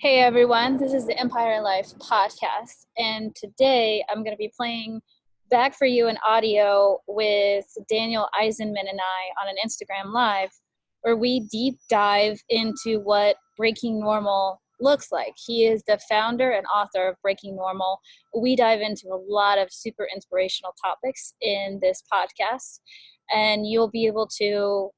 Hey everyone, this is the Empire Life podcast, and today I'm going to be playing back for you an audio with Daniel Eisenman and I on an Instagram Live where we deep dive into what breaking normal looks like. He is the founder and author of Breaking Normal. We dive into a lot of super inspirational topics in this podcast, and you'll be able to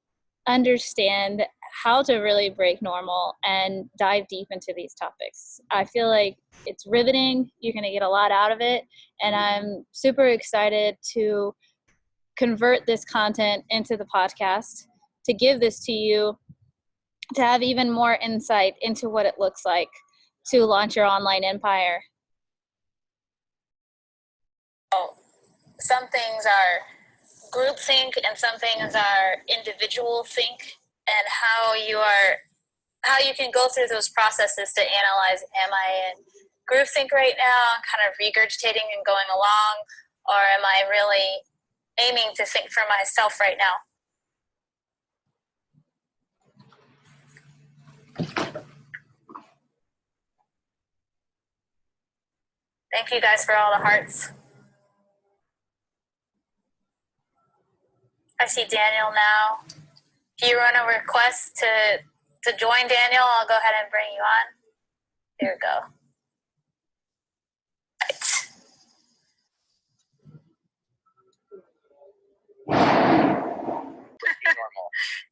understand how to really break normal and dive deep into these topics. I feel like it's riveting. You're going to get a lot out of it. And I'm super excited to convert this content into the podcast, to give this to you, to have even more insight into what it looks like to launch your online empire. Some things are group think and some things are individual think, and how you can go through those processes to analyze, am I in group think right now, kind of regurgitating and going along, or am I really aiming to think for myself right now? Thank you guys for all the hearts. I see Daniel now. If you run a request to join Daniel, I'll go ahead and bring you on. Here we go. Normal.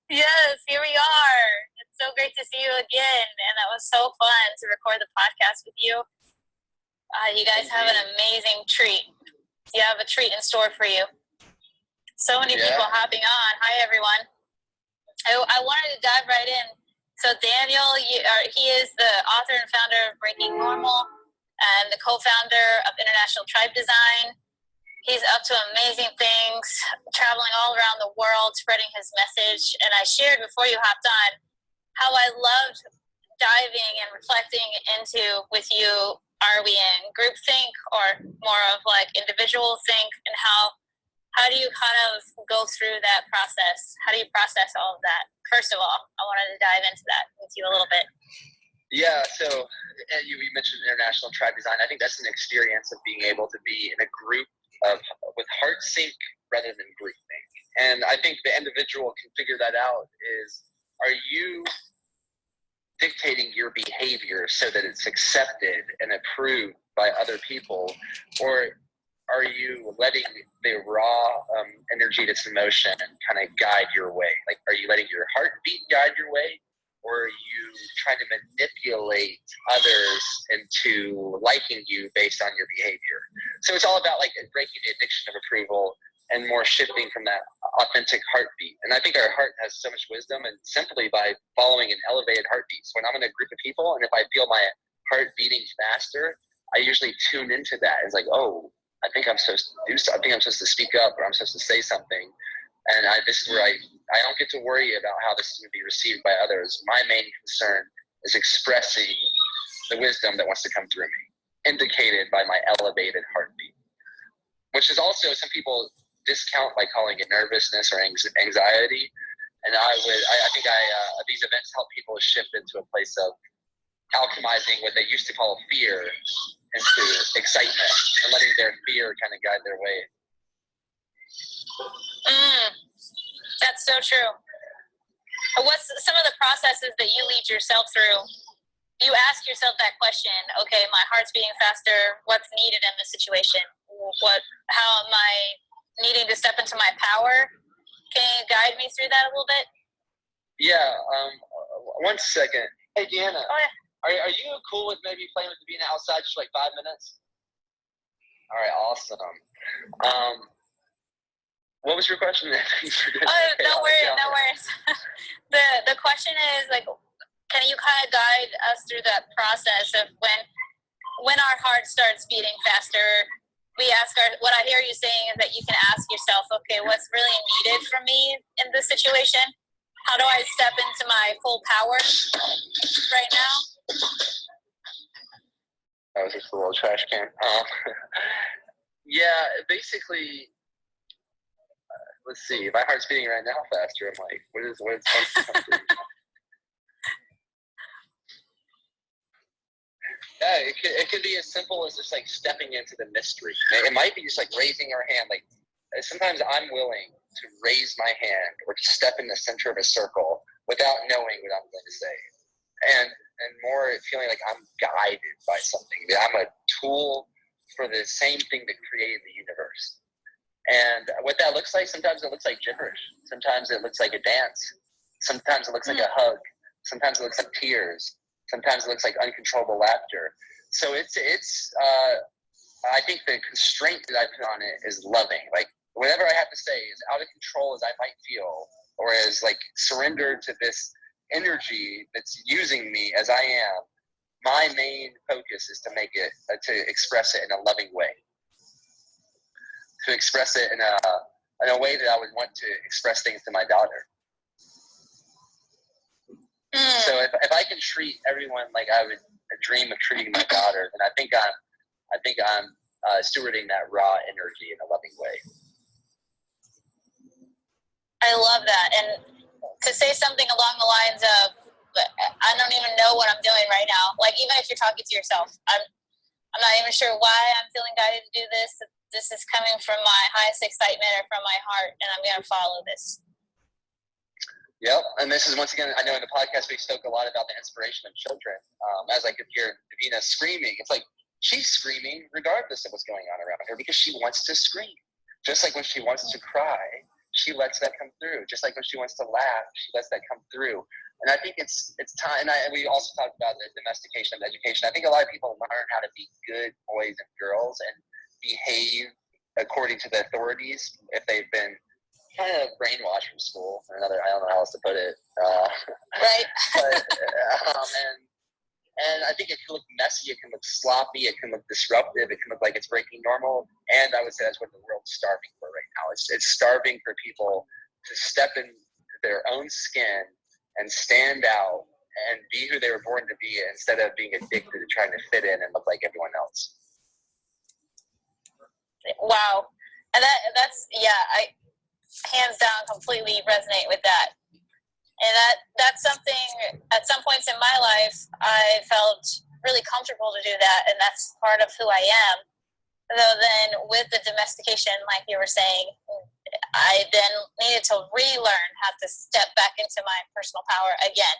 Yes, here we are. It's so great to see you again, and that was so fun to record the podcast with you. You guys have an amazing treat. You have a treat in store for you. So many people hopping on. Hi, everyone. I wanted to dive right in. So Daniel, he is the author and founder of Breaking Normal and the co-founder of International Tribe Design. He's up to amazing things, traveling all around the world, spreading his message. And I shared before you hopped on how I loved diving and reflecting into with you, are we in group think or more of like individual think, and how do you kind of go through that process? How do you process all of that? First of all, I wanted to dive into that with you a little bit. Yeah, so you mentioned International Tribe Design. I think that's an experience of being able to be in a group with heart sync rather than group think. And I think the individual can figure that out are you dictating your behavior so that it's accepted and approved by other people, or are you letting the raw energy that's emotion kind of guide your way? Like, are you letting your heartbeat guide your way, or are you trying to manipulate others into liking you based on your behavior? So it's all about like breaking the addiction of approval and more shifting from that authentic heartbeat. And I think our heart has so much wisdom, and simply by following an elevated heartbeat. So when I'm in a group of people and if I feel my heart beating faster, I usually tune into that. It's like, oh, I think I'm supposed to do something. I think I'm supposed to speak up, or I'm supposed to say something. And this is where I don't get to worry about how this is going to be received by others. My main concern is expressing the wisdom that wants to come through me, indicated by my elevated heartbeat, which is also, some people discount by calling it nervousness or anxiety. And I think these events help people shift into a place of alchemizing what they used to call fear into excitement, and letting their fear kind of guide their way. That's so true. What's some of the processes that you lead yourself through? You ask yourself that question, okay, my heart's beating faster, what's needed in this situation? How am I needing to step into my power? Can you guide me through that a little bit? Yeah, 1 second. Hey, Deanna. Oh, yeah. Are you cool with maybe playing with being outside just like 5 minutes? All right, awesome. What was your question? No worries. The question is, like, can you kind of guide us through that process of when our heart starts beating faster? What I hear you saying is that you can ask yourself, okay, what's really needed from me in this situation? How do I step into my full power right now? That was just a little trash can. Yeah, basically, let's see. My heart's beating right now faster. I'm like, what is Yeah, it could be as simple as just like stepping into the mystery. It might be just like raising our hand. Like sometimes I'm willing to raise my hand or to step in the center of a circle without knowing what I'm going to say, and more feeling like I'm guided by something. That I'm a tool for the same thing that created the universe. And what that looks like, sometimes it looks like gibberish. Sometimes it looks like a dance. Sometimes it looks like a hug. Sometimes it looks like tears. Sometimes it looks like uncontrollable laughter. So it's I think the constraint that I put on it is loving. Like whatever I have to say, as out of control as I might feel, or as like surrendered to this energy that's using me as I am, my main focus is to make it, to express it in a loving way. To express it in a way that I would want to express things to my daughter. So if I can treat everyone like I would dream of treating my daughter, then I think I'm stewarding that raw energy in a loving way. I love that. And to say something along the lines of, I don't even know what I'm doing right now. Like even if you're talking to yourself, I'm not even sure why I'm feeling guided to do this. This is coming from my highest excitement or from my heart, and I'm going to follow this. Yep, and this is once again, I know in the podcast we spoke a lot about the inspiration of children. As I could hear Davina screaming, it's like she's screaming regardless of what's going on around her because she wants to scream. Just like when she wants to cry, she lets that come through. Just like when she wants to laugh, she lets that come through. And I think it's time. And we also talked about the domestication of education. I think a lot of people learn how to be good boys and girls and behave according to the authorities if they've been kind of brainwashed from school. I don't know how else to put it. Right. But, and I think it can look messy, it can look sloppy, it can look disruptive, it can look like it's breaking normal. And I would say that's what the world's starving for right now. It's starving for people to step in their own skin and stand out and be who they were born to be instead of being addicted to trying to fit in and look like everyone else. Wow. And that's I hands down completely resonate with that. And that's something, at some points in my life, I felt really comfortable to do that, and that's part of who I am. Though then with the domestication, like you were saying, I then needed to relearn how to step back into my personal power again.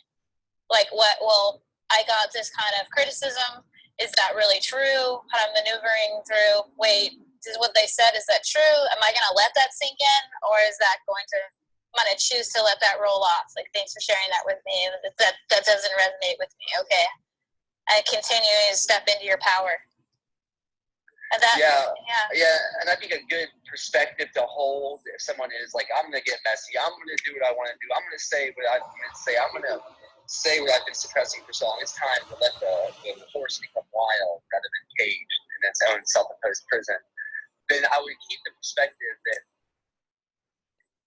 Like I got this kind of criticism. Is that really true? Kind of maneuvering through, wait, is what they said, is that true? Am I going to let that sink in? Or is that I'm going to choose to let that roll off? Like, thanks for sharing that with me. That doesn't resonate with me. Okay. I continue to step into your power. And and I think a good perspective to hold if someone is like, I'm going to get messy. I'm going to do what I want to do. I'm going to say what I want to say. I'm going to say what I've been suppressing for so long. It's time to let the horse become wild rather than caged in its own self-imposed prison. Then I would keep the perspective that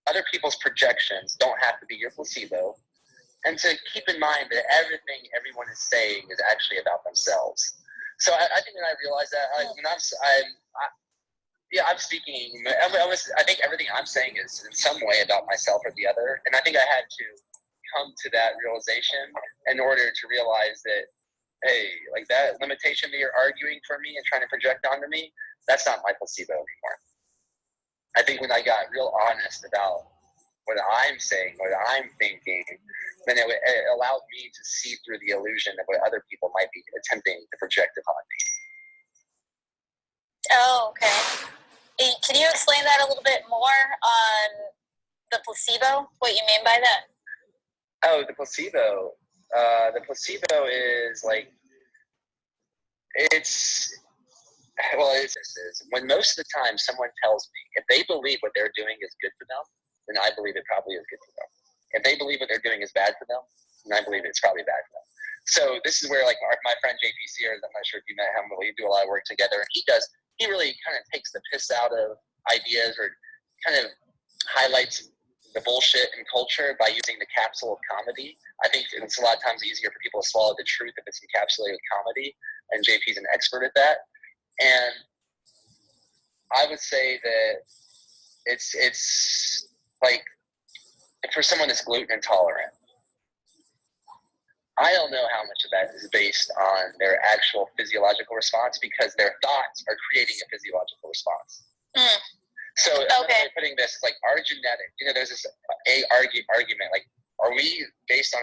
other people's projections don't have to be your placebo, and to keep in mind that everything everyone is saying is actually about themselves. So I think when I realized that, when I'm speaking, I think everything I'm saying is in some way about myself or the other, and I think I had to come to that realization in order to realize that, hey, like that limitation that you're arguing for me and trying to project onto me, that's not my placebo anymore. I think when I got real honest about what I'm saying, what I'm thinking, then it allowed me to see through the illusion of what other people might be attempting to project upon me. Oh, okay. Can you explain that a little bit more on the placebo, what you mean by that? Oh, the placebo. The placebo is like, it's when most of the time someone tells me if they believe what they're doing is good for them, then I believe it probably is good for them. If they believe what they're doing is bad for them, then I believe it's probably bad for them. So this is where like my friend JP Sears, I'm not sure if you met him, but we do a lot of work together. And he really kind of takes the piss out of ideas or kind of highlights the bullshit in culture by using the capsule of comedy. I think it's a lot of times easier for people to swallow the truth if it's encapsulated with comedy, and JP's an expert at that. And I would say that it's like for someone that's gluten intolerant, I don't know how much of that is based on their actual physiological response, because their thoughts are creating a physiological response. Mm. So another way of putting this is like our genetic, there's this argument, like, are we based on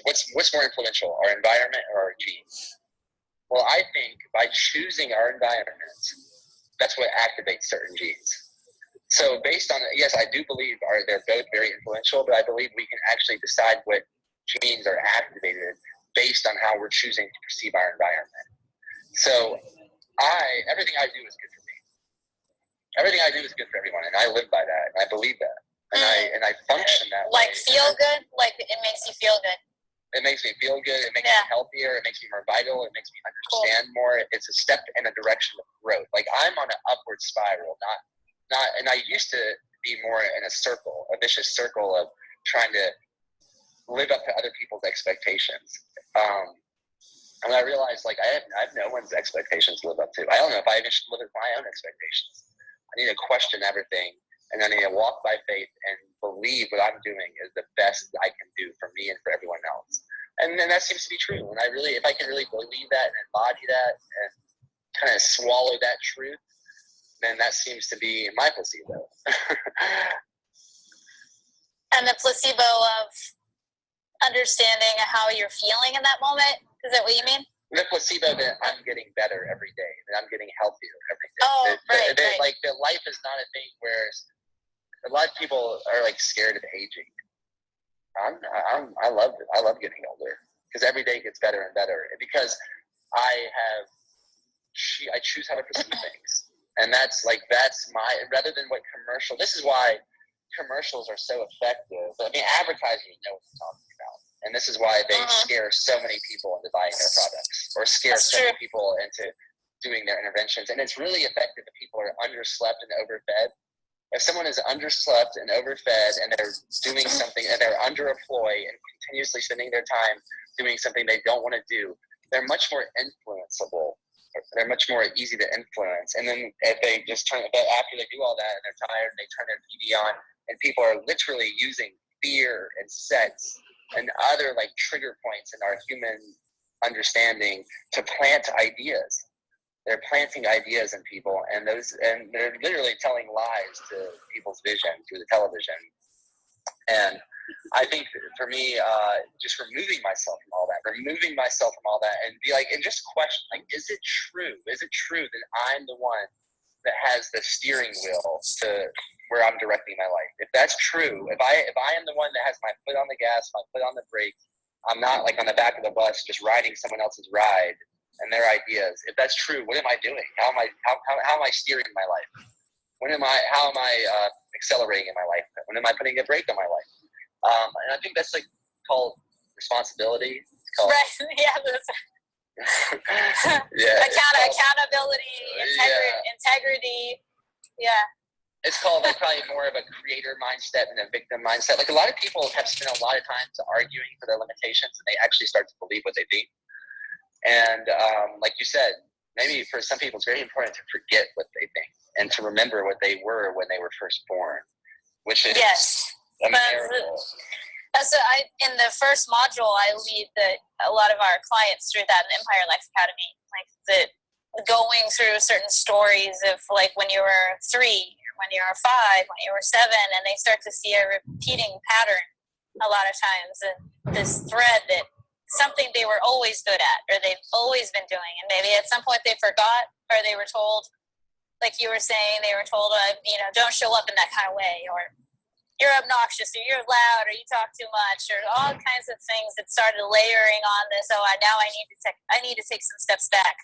what's more influential, our environment or our genes? Well, I think by choosing our environment, that's what activates certain genes. So based on, yes, I do believe they're both very influential, but I believe we can actually decide what genes are activated based on how we're choosing to perceive our environment. So everything I do is good for me. Everything I do is good for everyone, and I live by that, and I believe that, and I function that way. Like feel good? Like it makes you feel good? It makes me feel good. It makes me healthier. It makes me more vital. It makes me understand more. It's a step in a direction of growth. Like I'm on an upward spiral, not. And I used to be more in a vicious circle of trying to live up to other people's expectations. And I realized, like, I have no one's expectations to live up to. I don't know if I even should live up to my own expectations. I need to question everything, and I need to walk by faith and believe what I'm doing is the best I can do for me and for everyone else. And then that seems to be true. And if I can really believe that and embody that and kind of swallow that truth, then that seems to be my placebo. And the placebo of understanding how you're feeling in that moment? Is that what you mean? The placebo that I'm getting better every day, that I'm getting healthier every day. Oh, right. Like that life is not a thing where a lot of people are like scared of aging. I love it. I love getting older because every day gets better and better. Because I choose how to perceive things, and that's my, rather than what commercial. This is why commercials are so effective. I mean, advertisers know what they're talking about. And this is why they scare so many people into buying their products, or scare many people into doing their interventions. And it's really effective if people are underslept and overfed. If someone is underslept and overfed and they're doing something and they're underemployed and continuously spending their time doing something they don't want to do, they're much more influenceable. They're much more easy to influence. And then if they just after they do all that and they're tired, they turn their TV on, and people are literally using fear and sex and other like trigger points in our human understanding to plant ideas. They're planting ideas in people, and they're literally telling lies to people's vision through the television. And I think for me, just removing myself from all that, and be like, and just question, like, is it true? Is it true that I'm the one that has the steering wheel to where I'm directing my life? If that's true, if I am the one that has my foot on the gas, my foot on the brake, I'm not like on the back of the bus just riding someone else's ride and their ideas. If that's true, what am I doing? How am I steering my life? How am I accelerating in my life? When am I putting a brake on my life? And I think that's like called responsibility. It's called, right. Yeah. Accountability, integrity. Yeah. It's called like probably more of a creator mindset than a victim mindset. Like a lot of people have spent a lot of time arguing for their limitations, and they actually start to believe what they think. And like you said, maybe for some people it's very important to forget what they think and to remember what they were when they were first born, which is a miracle. So in the first module, I lead a lot of our clients through that in Empire Life Academy, like going through certain stories of like when you were 3, when you were 5, when you were 7, and they start to see a repeating pattern a lot of times, and this thread that something they were always good at or they've always been doing, and maybe at some point they forgot, or they were told, like you were saying, they were told, don't show up in that kind of way, or you're obnoxious, or you're loud, or you talk too much, or all kinds of things that started layering on this. Now I need to take some steps back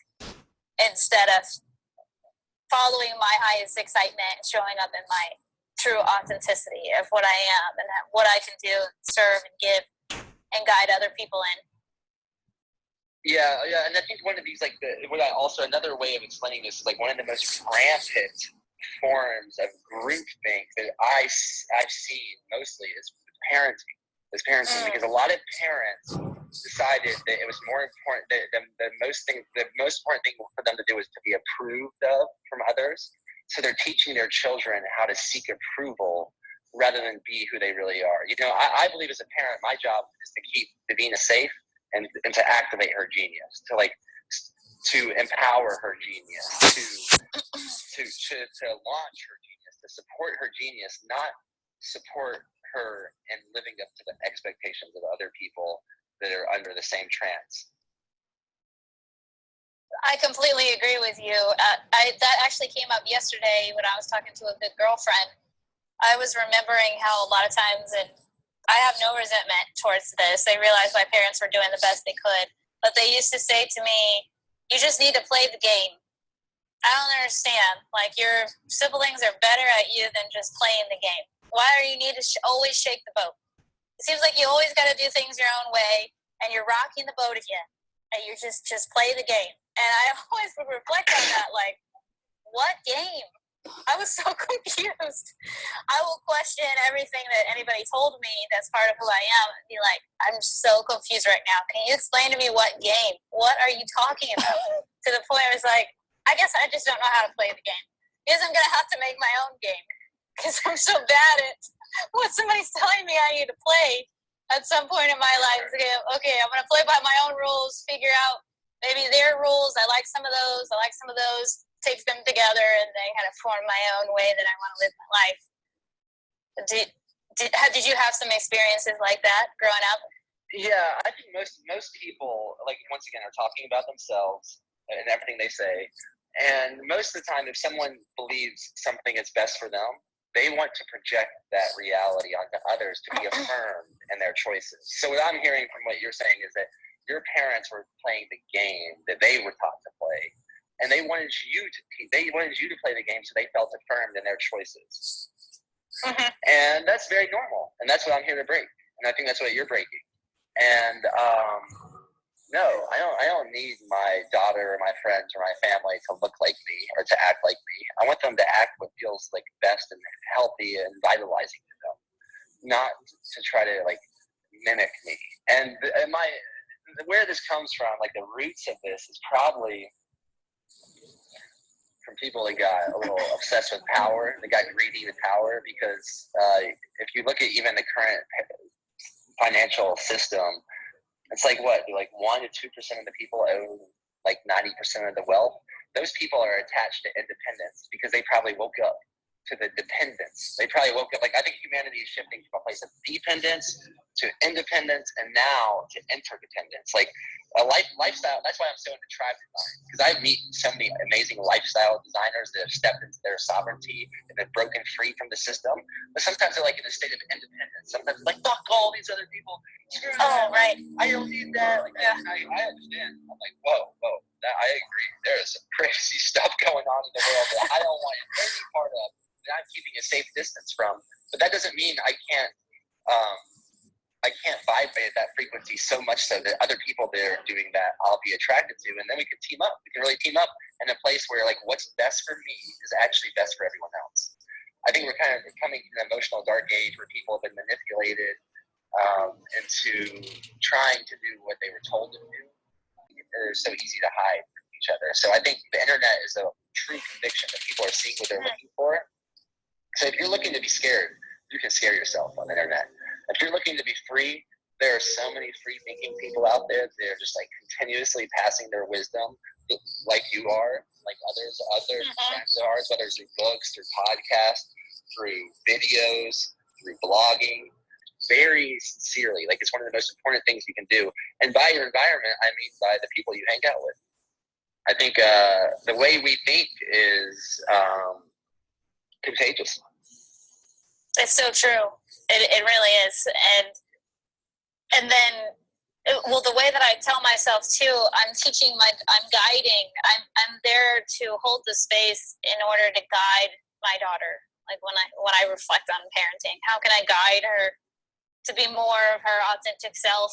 instead of following my highest excitement and showing up in my true authenticity of what I am and what I can do, serve and give and guide other people in. Yeah, and I think one of these, another way of explaining this is like one of the most rampant forms of groupthink that I've seen mostly is parenting. Because a lot of parents decided that it was more important, the most important thing for them to do is to be approved of from others. So they're teaching their children how to seek approval rather than be who they really are. I believe as a parent, my job is to keep Davina safe and to activate her genius, to empower her genius, to launch her genius, to support her genius, not support her in living up to the expectations of other people that are under the same trance. I completely agree with you. That actually came up yesterday when I was talking to a good girlfriend. I was remembering how a lot of times, and I have no resentment towards this, I realized my parents were doing the best they could, but they used to say to me, you just need to play the game. I don't understand. Like, your siblings are better at you than just playing the game. Why do you need to always shake the boat? It seems like you always got to do things your own way, and you're rocking the boat again, and you just play the game. And I always would reflect on that, like, what game? I was so confused. I will question everything that anybody told me that's part of who I am and be like, I'm so confused right now. Can you explain to me what game? What are you talking about? To the point where it's like, I guess I just don't know how to play the game. Because I'm going to have to make my own game. Because I'm so bad at what somebody's telling me I need to play at some point in my life. Okay, I'm going to play by my own rules, figure out maybe their rules. I like some of those. Take them together, and then kind of form my own way that I want to live my life. Did you have some experiences like that growing up? Yeah, I think most people, like, once again, are talking about themselves and everything they say. And most of the time, if someone believes something is best for them, they want to project that reality onto others to be affirmed in their choices. So what I'm hearing from what you're saying is that your parents were playing the game that they were taught to play, and they wanted you to play the game so they felt affirmed in their choices. Mm-hmm. And that's very normal, and that's what I'm here to break. And I think that's what you're breaking. And no, I don't need my daughter or my friends or my family to look like me or to act like me. I want them to act what feels like best and healthy and vitalizing to them, not to try to like mimic me. And where this comes from, like the roots of this is probably from people that got a little obsessed with power, that got greedy with power, because if you look at even the current financial system, it's like what? Like 1% to 2% of the people own like 90% of the wealth. Those people are attached to independence because they probably woke up to the dependence. They probably woke up, like, I think humanity is shifting from a place of dependence to independence and now to interdependence. Like a lifestyle, that's why I'm so into tribe design, because I meet so many amazing lifestyle designers that have stepped into their sovereignty and been broken free from the system. But sometimes they're like in a state of independence. Sometimes like, fuck all these other people. Screw that. Right. I don't need that. Like, yeah. I understand. I'm like, whoa. I agree. There is some crazy stuff going on in the world that I don't want any part of, that I'm keeping a safe distance from. But that doesn't mean I can't vibrate at that frequency so much so that other people that are doing that I'll be attracted to, and then we can team up. We can really team up in a place where like what's best for me is actually best for everyone else. I think we're kind of coming to an emotional dark age where people have been manipulated into trying to do what they were told to do. They're so easy to hide from each other. So I think the internet is a true conviction that people are seeing what they're looking for. So if you're looking to be scared, you can scare yourself on the internet. If you're looking to be free, there are so many free-thinking people out there. They're just like continuously passing their wisdom, like you are, like others friends of ours, whether it's through books, through podcasts, through videos, through blogging, very sincerely. Like, it's one of the most important things you can do. And by your environment, I mean by the people you hang out with. I think the way we think is contagious. It's so true. It really is. And then, well, the way that I tell myself too, I'm guiding, I'm there to hold the space in order to guide my daughter. Like when I reflect on parenting, how can I guide her to be more of her authentic self,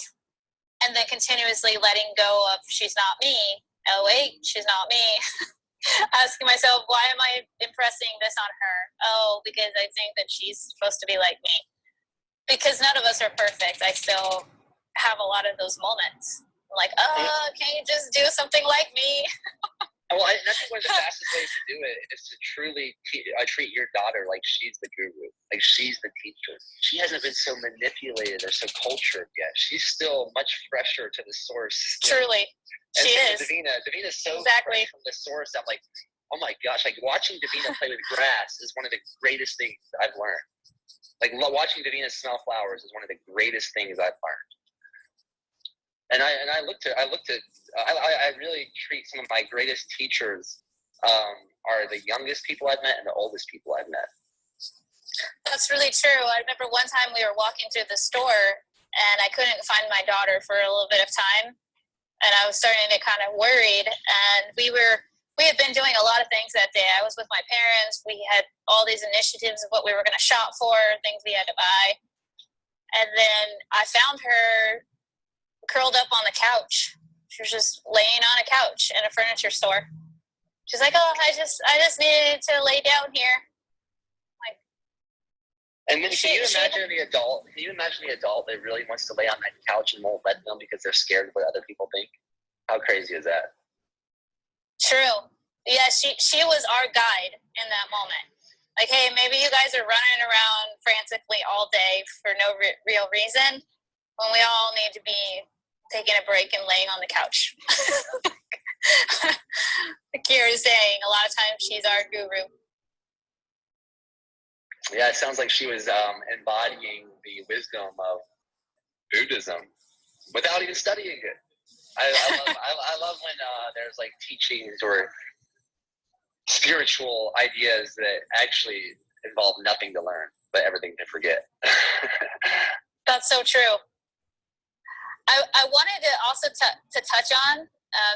and then continuously letting go of she's not me. Oh wait, she's not me. Asking myself, why am I impressing this on her? Oh, because I think that she's supposed to be like me. Because none of us are perfect. I still have a lot of those moments. I'm like, can you just do something like me? Well, I think one of the fastest ways to do it is to truly treat your daughter like she's the guru. Like, she's the teacher. She hasn't been so manipulated or so cultured yet. She's still much fresher to the source. Truly. And She so is. Davina's so Exactly. fresh from the source. I'm like, oh my gosh, like watching Davina play with grass is one of the greatest things I've learned. Like watching Davina smell flowers is one of the greatest things I've learned. And I really treat some of my greatest teachers are the youngest people I've met and the oldest people I've met. That's really true. I remember one time we were walking through the store and I couldn't find my daughter for a little bit of time. And I was starting to get kind of worried. And we had been doing a lot of things that day. I was with my parents. We had all these initiatives of what we were going to shop for, things we had to buy. And then I found her curled up on the couch. She was just laying on a couch in a furniture store. She's like, oh, I just needed to lay down here. And then can you imagine the adult that really wants to lay on that couch and won't let them because they're scared of what other people think? How crazy is that? True. Yeah, she was our guide in that moment. Like, hey, maybe you guys are running around frantically all day for no real reason when we all need to be taking a break and laying on the couch. Kira's saying a lot of times she's our guru. Yeah, it sounds like she was embodying the wisdom of Buddhism without even studying it. I love when there's like teachings or spiritual ideas that actually involve nothing to learn, but everything to forget. That's so true. I wanted to also to touch on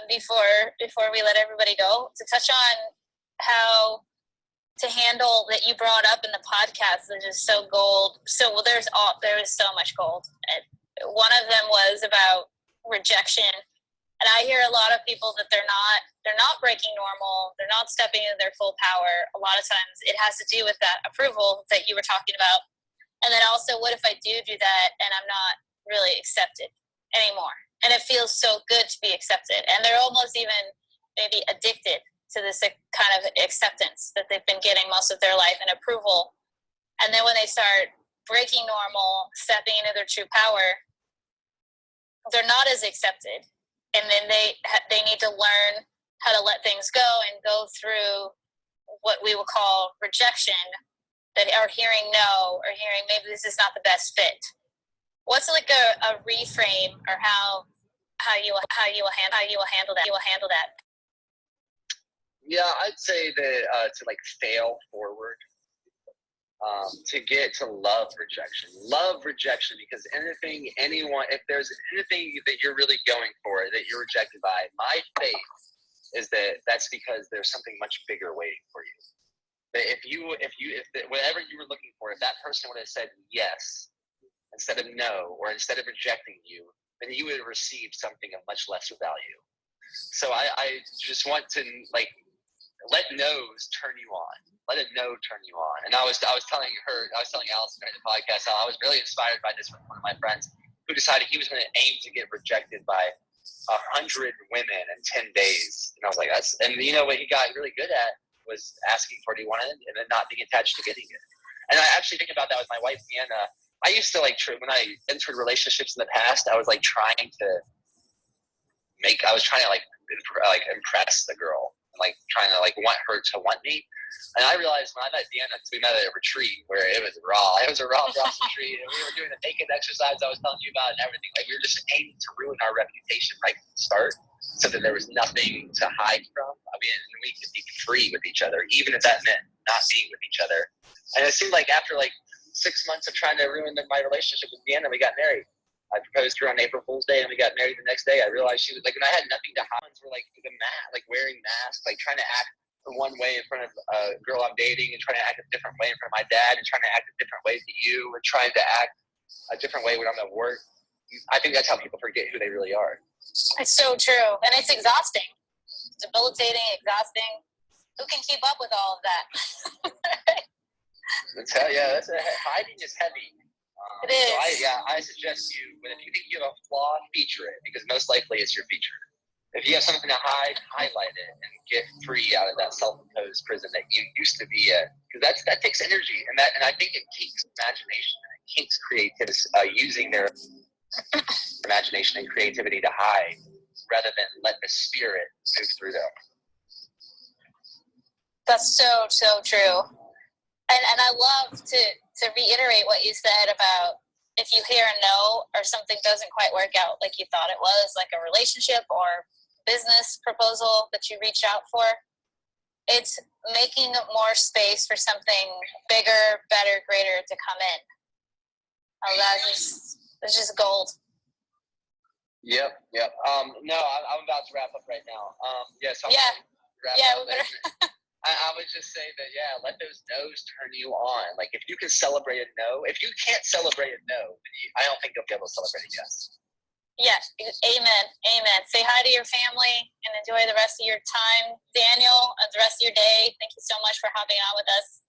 before we let everybody go, to touch on how to handle that you brought up in the podcast, which is so gold. So there is so much gold. And one of them was about rejection. And I hear a lot of people that they're not breaking normal. They're not stepping into their full power. A lot of times it has to do with that approval that you were talking about. And then also, what if I do that and I'm not really accepted anymore? And it feels so good to be accepted. And they're almost even maybe addicted to this kind of acceptance that they've been getting most of their life and approval. And then when they start breaking normal, stepping into their true power, they're not as accepted. And then they need to learn how to let things go and go through what we will call rejection, that are hearing no or hearing maybe this is not the best fit. What's like a reframe or how you will handle that? Yeah, I'd say that to like fail forward, to get to love rejection because if there's anything that you're really going for that you're rejected by, my faith is that that's because there's something much bigger waiting for you. That if whatever you were looking for, if that person would have said yes instead of no, or instead of rejecting you, then you would have received something of much lesser value. So I just want to like let no's turn you on. Let a no turn you on. And I was telling Allison during the podcast how I was really inspired by this from one of my friends who decided he was going to aim to get rejected by 100 women in 10 days. And I was like, and you know what he got really good at was asking for what he wanted and then not being attached to getting it. And I actually think about that with my wife, Deanna. I used to when I entered relationships in the past, I was like trying to impress the girl. Like trying to like want her to want me, and I realized when I met Deanna, we met at a retreat where it was raw. It was a raw retreat, and we were doing the naked exercise I was telling you about and everything. Like we were just aiming to ruin our reputation right from the start, so that there was nothing to hide from. I mean, and we could be free with each other, even if that meant not being with each other. And it seemed like after like 6 months of trying to ruin my relationship with Deanna, we got married. I proposed to her on April Fool's Day, and we got married the next day. I realized she was like, when I had nothing to hide, were like the like wearing masks, like trying to act one way in front of a girl I'm dating, and trying to act a different way in front of my dad, and trying to act a different way to you, and trying to act a different way when I'm at work. I think that's how people forget who they really are. It's so true, and it's exhausting, debilitating, exhausting. Who can keep up with all of that? Hiding is heavy. It is. So I suggest you, but if you think you have a flaw, feature it, because most likely it's your feature. If you have something to hide, highlight it and get free out of that self-imposed prison that you used to be in. because that takes energy, and I think it takes imagination and it takes creativity, using their imagination and creativity to hide rather than let the spirit move through them. That's so true. And I love to reiterate what you said about if you hear a no or something doesn't quite work out like you thought it was, like a relationship or business proposal that you reached out for, it's making more space for something bigger, better, greater to come in. Oh, that's just gold. Yep. No, I'm about to wrap up right now. So we better. I would just say that, let those no's turn you on. Like, if you can celebrate a no, if you can't celebrate a no, then I don't think you'll be able to celebrate a yes. Yes, amen. Say hi to your family and enjoy the rest of your time. Daniel, the rest of your day. Thank you so much for hopping on with us.